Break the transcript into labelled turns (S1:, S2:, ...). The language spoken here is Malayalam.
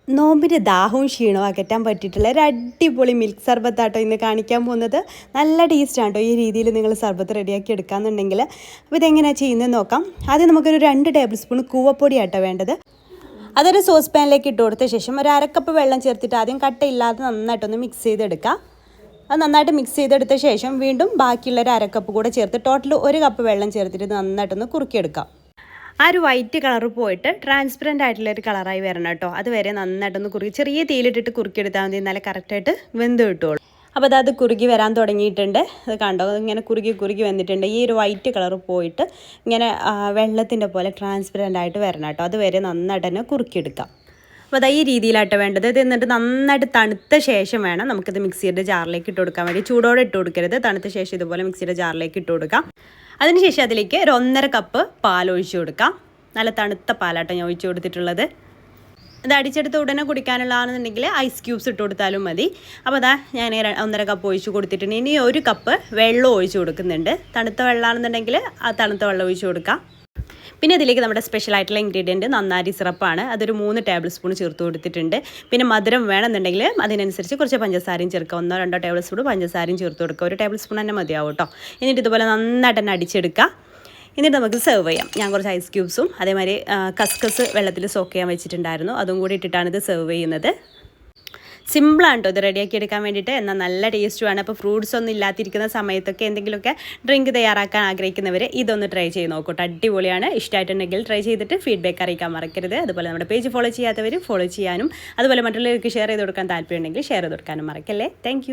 S1: നോമ്പിൻ്റെ ദാഹവും ക്ഷീണവും അകറ്റാൻ പറ്റിയിട്ടുള്ള ഒരു അടിപൊളി മിൽക്ക് സർബത്താട്ടോ ഇന്ന് കാണിക്കാൻ പോകുന്നത്. നല്ല ടേസ്റ്റാണ് കേട്ടോ ഈ രീതിയിൽ നിങ്ങൾ സർബത്ത് റെഡിയാക്കി എടുക്കാമെന്നുണ്ടെങ്കിൽ. അപ്പോൾ ഇതെങ്ങനെയാണ് ചെയ്യുന്നത് നോക്കാം. ആദ്യം നമുക്കൊരു 2 ടേബിൾ സ്പൂൺ കൂവപ്പൊടി ആട്ടോ വേണ്ടത്. അതൊരു സോസ് പാനിലേക്ക് ഇട്ട് കൊടുത്ത ശേഷം ഒരു അരക്കപ്പ് വെള്ളം ചേർത്തിട്ട് ആദ്യം കട്ടയില്ലാതെ നന്നായിട്ടൊന്ന് മിക്സ് ചെയ്തെടുക്കാം. അത് നന്നായിട്ട് മിക്സ് ചെയ്തെടുത്ത ശേഷം വീണ്ടും ബാക്കിയുള്ള ഒരു അരക്കപ്പ് കൂടെ ചേർത്ത് ടോട്ടൽ 1 കപ്പ് വെള്ളം ചേർത്തിട്ട് നന്നായിട്ടൊന്ന് കുറുക്കിയെടുക്കാം. ആ ഒരു വൈറ്റ് കളർ പോയിട്ട് ട്രാൻസ്പെറൻ്റ് ആയിട്ടുള്ളൊരു കളറായി വരണം കേട്ടോ. അതുവരെ നന്നായിട്ടൊന്ന് കുറുകി ചെറിയ തീയിലിട്ടിട്ട് കുറുക്കിയെടുത്താൽ മതി, എന്നാലേ കറക്റ്റായിട്ട് വെന്ത് കിട്ടുള്ളൂ. അപ്പോൾ അത് കുറുകി വരാൻ തുടങ്ങിയിട്ടുണ്ട്. അത് കണ്ടോ, ഇങ്ങനെ കുറുകി വന്നിട്ടുണ്ട്. ഈ ഒരു വൈറ്റ് കളർ പോയിട്ട് ഇങ്ങനെ വെള്ളത്തിൻ്റെ പോലെ ട്രാൻസ്പെറൻ്റ് ആയിട്ട് വരണം കേട്ടോ. അതുവരെ നന്നായിട്ട് തന്നെ കുറുക്കിയെടുക്കാം. അപ്പോൾ അത് ഈ രീതിയിലായിട്ട് വേണ്ടത്. ഇത് എന്നിട്ട് നന്നായിട്ട് തണുത്ത ശേഷം വേണം നമുക്കിത് മിക്സിയുടെ ജാറിലേക്ക് ഇട്ട് കൊടുക്കാൻ വേണ്ടി. ചൂടോടെ ഇട്ട് കൊടുക്കരുത്, തണുത്ത ശേഷം ഇതുപോലെ മിക്സിയുടെ ജാറിലേക്ക് ഇട്ട് കൊടുക്കാം. അതിനുശേഷം അതിലേക്ക് ഒരു 1.5 കപ്പ് പാൽ ഒഴിച്ച് കൊടുക്കാം. നല്ല തണുത്ത പാലാട്ടോ ഞാൻ ഒഴിച്ച് കൊടുത്തിട്ടുള്ളത്. ഇത് അടിച്ചെടുത്ത് ഉടനെ കുടിക്കാനുള്ളതാണെന്നുണ്ടെങ്കിൽ ഐസ് ക്യൂബ്സ് ഇട്ട് കൊടുത്താലും മതി. അപ്പോൾ അതാ ഞാൻ 1.5 കപ്പ് ഒഴിച്ച് കൊടുത്തിട്ടുണ്ട്. ഇനി 1 കപ്പ് വെള്ളം ഒഴിച്ച് കൊടുക്കുന്നുണ്ട്. തണുത്ത വെള്ളമാണെന്നുണ്ടെങ്കിൽ ആ തണുത്ത വെള്ളം ഒഴിച്ച് കൊടുക്കാം. പിന്നെ ഇതിലേക്ക് നമ്മുടെ സ്പെഷ്യൽ ആയിട്ടുള്ള ഇൻഗ്രീഡിയൻറ്റ് നന്നാരി സിറപ്പാണ്. അതൊരു 3 ടേബിൾ സ്പൂൺ ചേർത്ത് കൊടുത്തിട്ടുണ്ട്. പിന്നെ മധുരം വേണമെന്നുണ്ടെങ്കിൽ അതിനനുസരിച്ച് കുറച്ച് പഞ്ചസാരയും ചേർക്കുക. 1-2 ടേബിൾ സ്പൂൺ പഞ്ചസാരയും ചേർത്ത് കൊടുക്കുക. 1 ടേബിൾ സ്പൂൺ തന്നെ മതിയാവും കേട്ടോ. എന്നിട്ട് ഇതുപോലെ നന്നായിട്ട് തന്നെ അടിച്ചെടുക്കുക. എന്നിട്ട് നമുക്ക് സെർവ് ചെയ്യാം. ഞാൻ കുറച്ച് ഐസ് ക്യൂബ്സും അതേമാതിരി കസ്കസ് വെള്ളത്തിൽ സോക്ക് ചെയ്യാൻ വെച്ചിട്ടുണ്ടായിരുന്നു, അതും കൂടി ഇട്ടിട്ടാണ് ഇത് സെർവ് ചെയ്യുന്നത്. സിമ്പിളാണ് കേട്ടോ ഇത് റെഡിയാക്കി എടുക്കാൻ വേണ്ടിയിട്ട്, എന്നാൽ നല്ല ടേസ്റ്റുമാണ്. അപ്പോൾ ഫ്രൂട്ട്സ് ഒന്നും ഇല്ലാതിരിക്കുന്ന സമയത്തൊക്കെ എന്തെങ്കിലുമൊക്കെ ഡ്രിങ്ക് തയ്യാറാക്കാൻ ആഗ്രഹിക്കുന്നവർ ഇതൊന്ന് ട്രൈ ചെയ്ത് നോക്കട്ടെ. അടിപൊളിയാണ്. ഇഷ്ടമായിട്ടുണ്ടെങ്കിൽ ട്രൈ ചെയ്തിട്ട് ഫീഡ്ബാക്ക് അറിയിക്കാൻ മറക്കരുത്. അതുപോലെ നമ്മുടെ പേജ് ഫോളോ ചെയ്യാത്തവർ ഫോളോ ചെയ്യാനും അതുപോലെ മറ്റുള്ളവർക്ക് ഷെയർ ചെയ്ത് കൊടുക്കാൻ താല്പര്യമുണ്ടെങ്കിൽ ഷെയർ ചെയ്ത് കൊടുക്കാനും മറക്കല്ലേ. താങ്ക്